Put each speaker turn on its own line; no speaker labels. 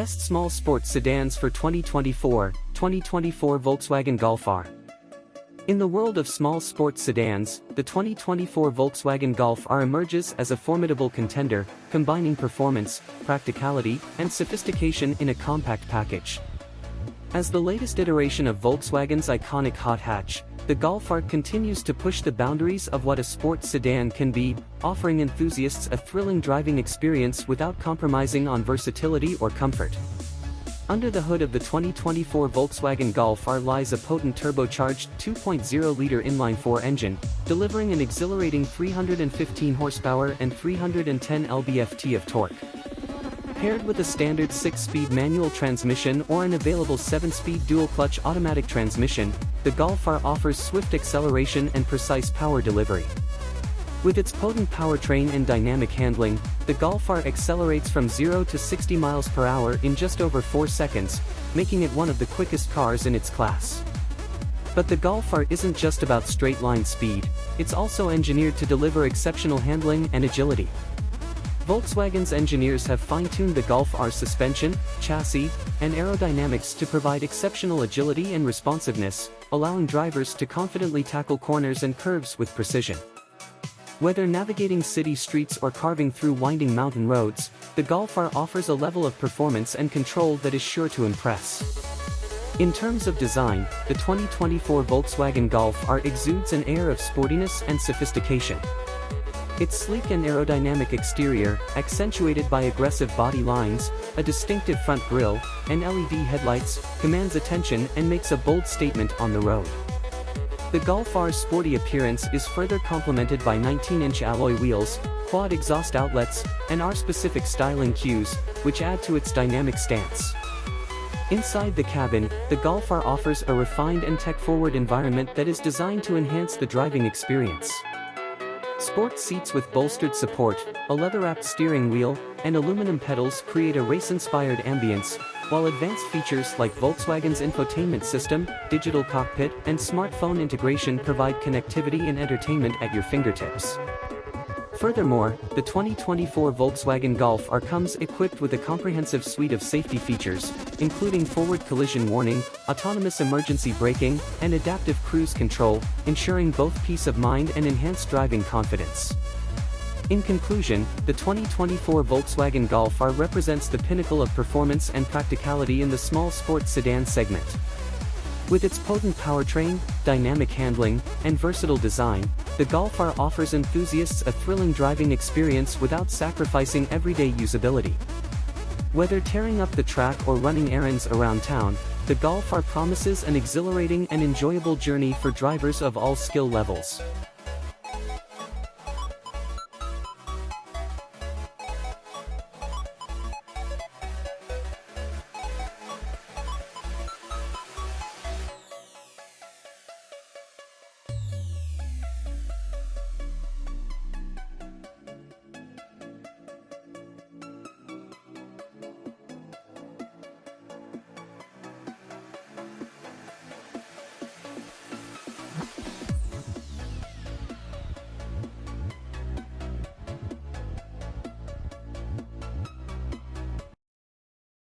Best Small Sports Sedans for 2024 Volkswagen Golf R. In the world of small sports sedans, the 2024 Volkswagen Golf R emerges as a formidable contender, combining performance, practicality, and sophistication in a compact package. As the latest iteration of Volkswagen's iconic hot hatch, the Golf R continues to push the boundaries of what a sports sedan can be, offering enthusiasts a thrilling driving experience without compromising on versatility or comfort. Under the hood of the 2024 Volkswagen Golf R lies a potent turbocharged 2.0-liter inline-4 engine, delivering an exhilarating 315 horsepower and 310 lb-ft of torque. Paired with a standard 6-speed manual transmission or an available 7-speed dual-clutch automatic transmission, the Golf R offers swift acceleration and precise power delivery. With its potent powertrain and dynamic handling, the Golf R accelerates from 0 to 60 miles per hour in just over 4 seconds, making it one of the quickest cars in its class. But the Golf R isn't just about straight-line speed, it's also engineered to deliver exceptional handling and agility. Volkswagen's engineers have fine-tuned the Golf R's suspension, chassis, and aerodynamics to provide exceptional agility and responsiveness, allowing drivers to confidently tackle corners and curves with precision. Whether navigating city streets or carving through winding mountain roads, the Golf R offers a level of performance and control that is sure to impress. In terms of design, the 2024 Volkswagen Golf R exudes an air of sportiness and sophistication. Its sleek and aerodynamic exterior, accentuated by aggressive body lines, a distinctive front grille, and LED headlights, commands attention and makes a bold statement on the road. The Golf R's sporty appearance is further complemented by 19-inch alloy wheels, quad exhaust outlets, and R-specific styling cues, which add to its dynamic stance. Inside the cabin, the Golf R offers a refined and tech-forward environment that is designed to enhance the driving experience. Sport seats with bolstered support, a leather-wrapped steering wheel, and aluminum pedals create a race-inspired ambience, while advanced features like Volkswagen's infotainment system, digital cockpit, and smartphone integration provide connectivity and entertainment at your fingertips. Furthermore, the 2024 Volkswagen Golf R comes equipped with a comprehensive suite of safety features, including forward collision warning, autonomous emergency braking, and adaptive cruise control, ensuring both peace of mind and enhanced driving confidence. In conclusion, the 2024 Volkswagen Golf R represents the pinnacle of performance and practicality in the small sports sedan segment. With its potent powertrain, dynamic handling, and versatile design, the Golf R offers enthusiasts a thrilling driving experience without sacrificing everyday usability. Whether tearing up the track or running errands around town, the Golf R promises an exhilarating and enjoyable journey for drivers of all skill levels.